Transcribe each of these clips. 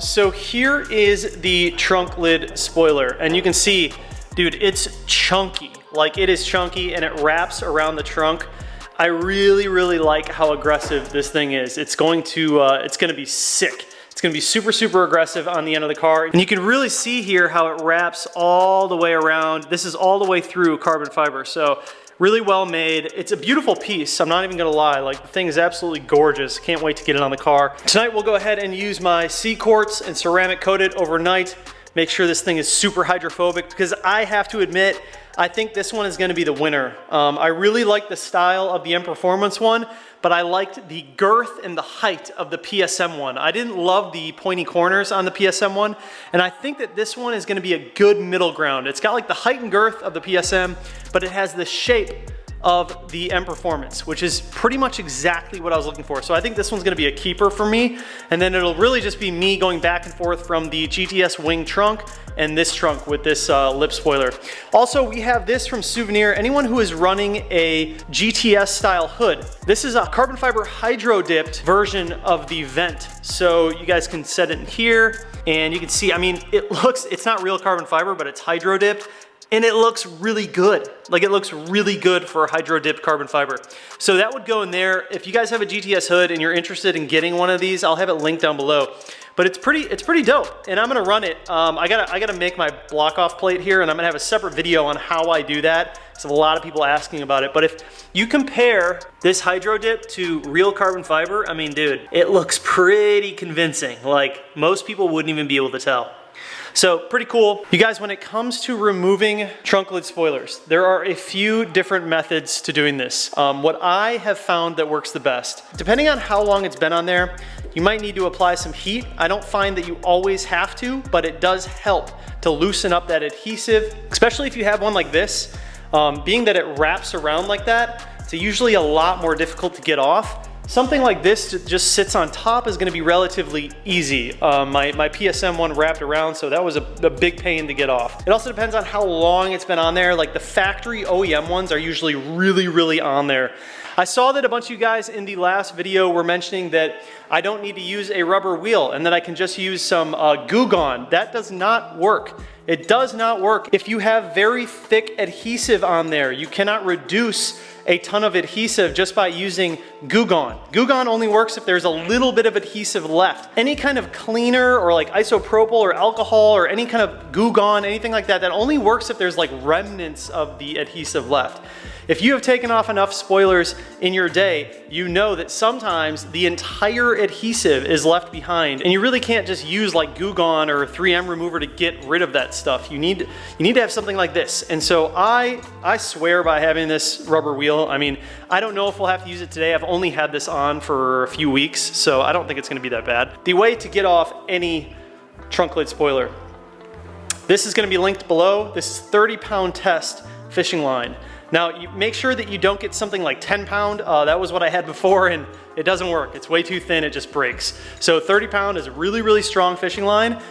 So here is the trunk lid spoiler, and you can see, dude, it's chunky. Like, it is chunky and it wraps around the trunk. I really, really like how aggressive this thing is. It's going to be sick. It's gonna be super, super aggressive on the end of the car. And you can really see here how it wraps all the way around. This is all the way through carbon fiber. So really well made. It's a beautiful piece. I'm not even gonna lie. Like, the thing is absolutely gorgeous. Can't wait to get it on the car. Tonight we'll go ahead and use my sea quartz and ceramic coat it overnight. Make sure this thing is super hydrophobic, because I have to admit, I think this one is gonna be the winner. I really like the style of the M Performance one, but I liked the girth and the height of the PSM one. I didn't love the pointy corners on the PSM one, and I think that this one is gonna be a good middle ground. It's got like the height and girth of the PSM, but it has the shape of the M Performance, which is pretty much exactly what I was looking for. So I think this one's gonna be a keeper for me, and then it'll really just be me going back and forth from the GTS wing trunk and this trunk with this lip spoiler. Also, we have this from Souvenir. Anyone who is running a GTS style hood, this is a carbon fiber hydro dipped version of the vent. So you guys can set it in here, and you can see, I mean, it's not real carbon fiber, but it's hydro dipped. And it looks really good. Like, it looks really good for hydro dipped carbon fiber. So that would go in there. If you guys have a GTS hood and you're interested in getting one of these, I'll have it linked down below. But it's pretty dope, and I'm gonna run it. I gotta make my block off plate here, and I'm gonna have a separate video on how I do that. So a lot of people asking about it. But if you compare this hydro dip to real carbon fiber, I mean, dude, it looks pretty convincing. Like, most people wouldn't even be able to tell. So pretty cool. You guys, when it comes to removing trunk lid spoilers, there are a few different methods to doing this. What I have found that works the best, depending on how long it's been on there, you might need to apply some heat. I don't find that you always have to, but it does help to loosen up that adhesive, especially if you have one like this. Being that it wraps around like that, it's usually a lot more difficult to get off. Something like this just sits on top is gonna be relatively easy. My PSM one wrapped around, so that was a big pain to get off. It also depends on how long it's been on there. Like, the factory OEM ones are usually really, really on there. I saw that a bunch of you guys in the last video were mentioning that I don't need to use a rubber wheel and that I can just use some Goo Gone. That does not work. It does not work. If you have very thick adhesive on there, you cannot reduce a ton of adhesive just by using Goo Gone. Goo Gone only works if there's a little bit of adhesive left. Any kind of cleaner or like isopropyl or alcohol or any kind of Goo Gone, anything like that, that only works if there's like remnants of the adhesive left. If you have taken off enough spoilers in your day, you know that sometimes the entire adhesive is left behind, and you really can't just use like Goo Gone or 3M remover to get rid of that stuff. You need to have something like this. And so I swear by having this rubber wheel. I mean, I don't know if we'll have to use it today. I've only had this on for a few weeks, so I don't think it's gonna be that bad. The way to get off any trunk lid spoiler, this is gonna be linked below. This is 30-pound test fishing line. Now, you make sure that you don't get something like 10-pound. That was what I had before, and it doesn't work. It's way too thin, it just breaks. So 30-pound is a really, really strong fishing line.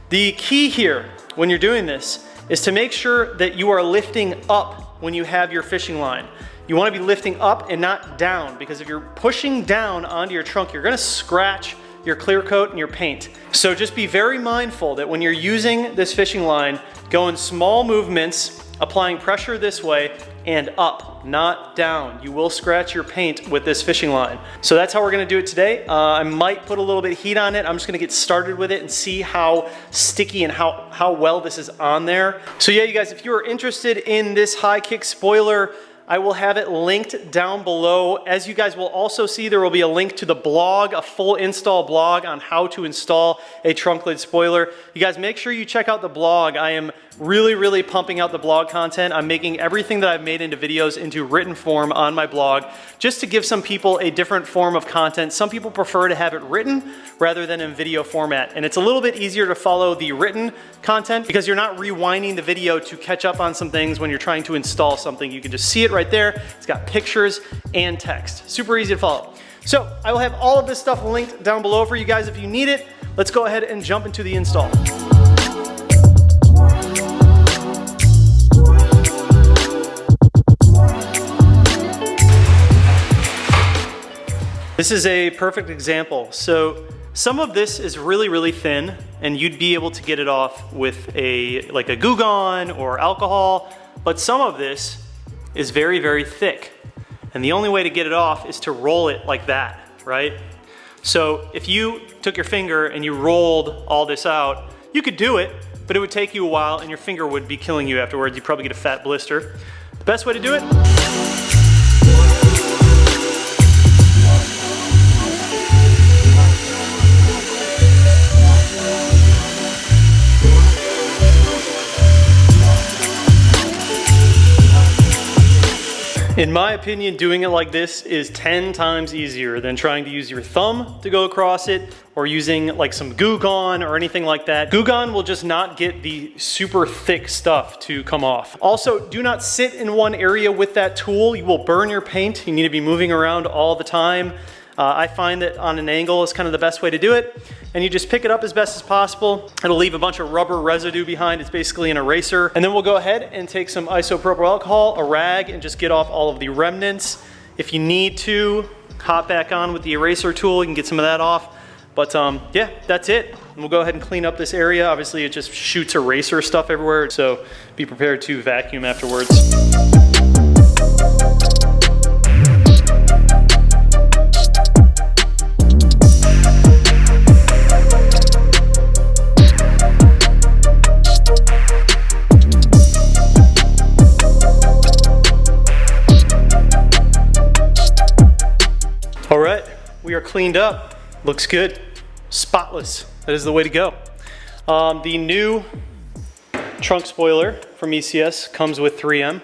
The key here, when you're doing this, is to make sure that you are lifting up when you have your fishing line. You wanna be lifting up and not down, because if you're pushing down onto your trunk, you're gonna scratch your clear coat and your paint. So just be very mindful that when you're using this fishing line, go in small movements, applying pressure this way and up, not down. You will scratch your paint with this fishing line. So that's how we're gonna do it today. I might put a little bit of heat on it. I'm just gonna get started with it and see how sticky and how well this is on there. So yeah, you guys, if you are interested in this high kick spoiler, I will have it linked down below. As you guys will also see, there will be a link to the blog, a full install blog on how to install a trunk lid spoiler. You guys make sure you check out the blog. I am really, really pumping out the blog content. I'm making everything that I've made into videos into written form on my blog, just to give some people a different form of content. Some people prefer to have it written rather than in video format. And it's a little bit easier to follow the written content because you're not rewinding the video to catch up on some things when you're trying to install something. You can just see it right there. It's got pictures and text. Super easy to follow. So I will have all of this stuff linked down below for you guys if you need it. Let's go ahead and jump into the install. This is a perfect example. So Some of this is really, really thin, and you'd be able to get it off with like a Goo Gone or alcohol, but some of this is very, very thick. And the only way to get it off is to roll it like that, right? So if you took your finger and you rolled all this out, you could do it, but it would take you a while and your finger would be killing you afterwards. You'd probably get a fat blister. The best way to do it, in my opinion, doing it like this is 10 times easier than trying to use your thumb to go across it or using like some Goo Gone or anything like that. Goo Gone will just not get the super thick stuff to come off. Also, do not sit in one area with that tool. You will burn your paint. You need to be moving around all the time. I find that on an angle is kind of the best way to do it. And you just pick it up as best as possible. It'll leave a bunch of rubber residue behind. It's basically an eraser. And then we'll go ahead and take some isopropyl alcohol, a rag, and just get off all of the remnants. If you need to, hop back on with the eraser tool. You can get some of that off. But yeah, that's it. And we'll go ahead and clean up this area. Obviously, it just shoots eraser stuff everywhere. So be prepared to vacuum afterwards. All right, we are cleaned up. Looks good, spotless. That is the way to go. The new trunk spoiler from ECS comes with 3M.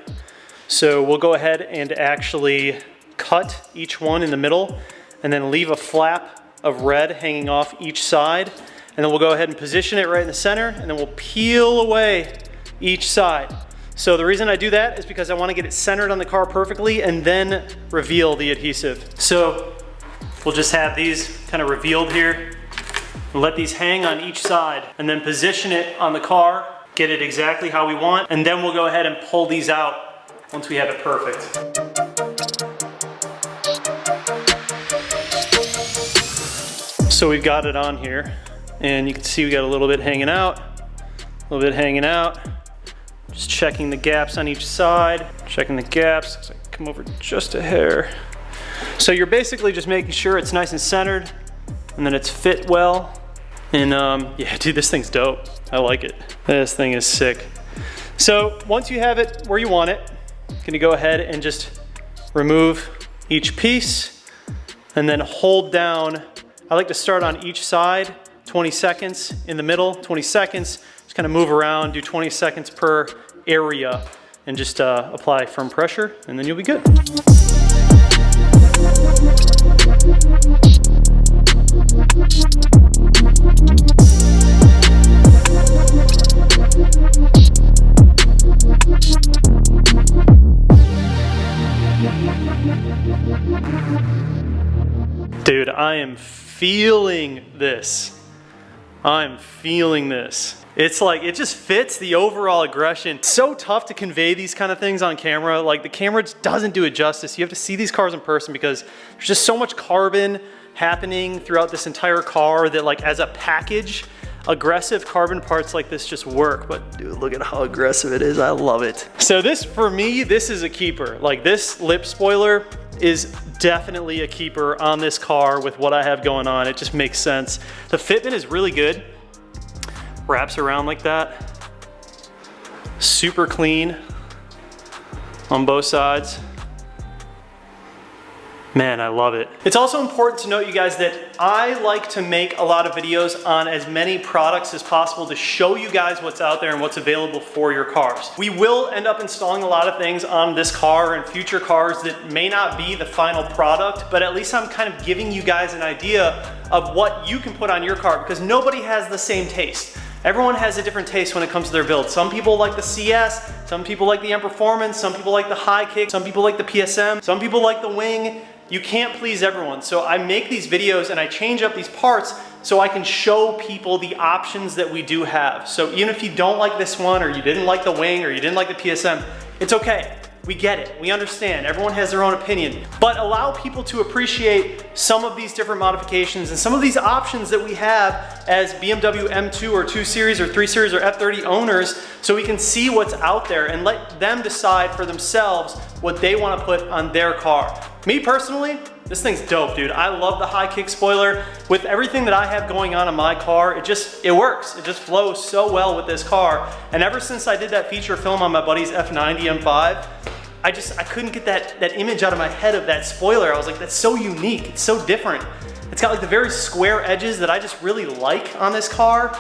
So we'll go ahead and actually cut each one in the middle and then leave a flap of red hanging off each side. And then we'll go ahead and position it right in the center, and then we'll peel away each side. So the reason I do that is because I want to get it centered on the car perfectly and then reveal the adhesive. So we'll just have these kind of revealed here. Let these hang on each side and then position it on the car, get it exactly how we want, and then we'll go ahead and pull these out once we have it perfect. So we've got it on here, and you can see we got a little bit hanging out, a little bit hanging out. Just checking the gaps on each side, checking the gaps. Looks like I come over just a hair. So you're basically just making sure it's nice and centered and that it's fit well. And yeah, dude, this thing's dope. I like it. This thing is sick. So once you have it where you want it, can you go ahead and just remove each piece and then hold down. I like to start on each side, 20 seconds, in the middle, 20 seconds. Just kind of move around, do 20 seconds per area, and just apply firm pressure, and then you'll be good. Dude, I am feeling this. I'm feeling this. It's like, it just fits the overall aggression. It's so tough to convey these kind of things on camera. Like, the camera just doesn't do it justice. You have to see these cars in person because there's just so much carbon happening throughout this entire car that, like, as a package, aggressive carbon parts like this just work. But dude, look at how aggressive it is. I love it. So this, for me, this is a keeper. Like, this lip spoiler is definitely a keeper on this car with what I have going on. It just makes sense. The fitment is really good. Wraps around like that. Super clean on both sides. Man, I love it. It's also important to note, you guys, that I like to make a lot of videos on as many products as possible to show you guys what's out there and what's available for your cars. We will end up installing a lot of things on this car and future cars that may not be the final product, but at least I'm kind of giving you guys an idea of what you can put on your car, because nobody has the same taste. Everyone has a different taste when it comes to their build. Some people like the CS, some people like the M Performance, some people like the High Kick, some people like the PSM, some people like the Wing. You can't please everyone. So I make these videos and I change up these parts so I can show people the options that we do have. So even if you don't like this one, or you didn't like the Wing, or you didn't like the PSM, it's okay. We get it, we understand, everyone has their own opinion, but allow people to appreciate some of these different modifications and some of these options that we have as BMW M2 or 2 Series or 3 Series or F30 owners, so we can see what's out there and let them decide for themselves what they want to put on their car. Me personally, this thing's dope, dude. I love the high kick spoiler. With everything that I have going on in my car, it works. It just flows so well with this car. And ever since I did that feature film on my buddy's F90 M5, I couldn't get that image out of my head of that spoiler. I was like, that's so unique, it's so different. It's got like the very square edges that I just really like on this car.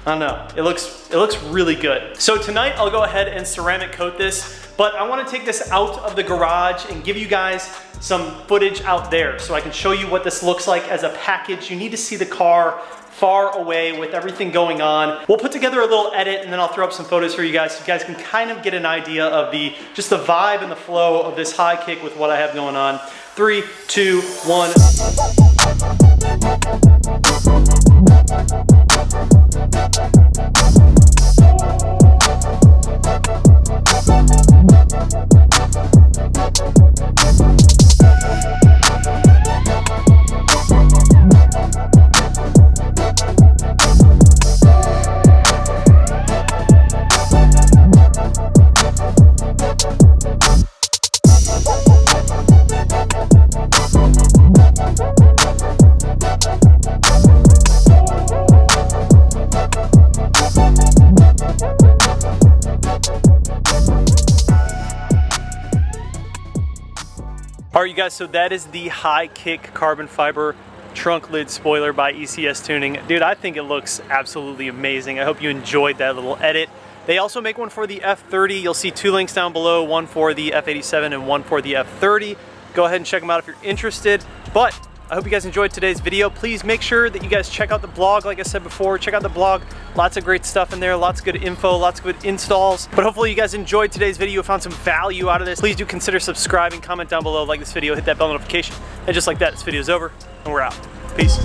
I don't know, it looks really good. So tonight I'll go ahead and ceramic coat this, but I wanna take this out of the garage and give you guys some footage out there so I can show you what this looks like as a package. You need to see the car far away with everything going on. We'll put together a little edit and then I'll throw up some photos for you guys so you guys can kind of get an idea of just the vibe and the flow of this high kick with what I have going on. 3, 2, 1. All right, you guys, so that is the high kick carbon fiber trunk lid spoiler by ECS Tuning. Dude, I think it looks absolutely amazing. I hope you enjoyed that little edit. They also make one for the F30. You'll see 2 links down below, one for the F87 and one for the F30. Go ahead and check them out if you're interested. But I hope you guys enjoyed today's video. Please make sure that you guys check out the blog. Like I said before, check out the blog. Lots of great stuff in there, lots of good info, lots of good installs. But hopefully you guys enjoyed today's video, found some value out of this. Please do consider subscribing, comment down below, like this video, hit that bell notification. And just like that, this video is over and we're out. Peace.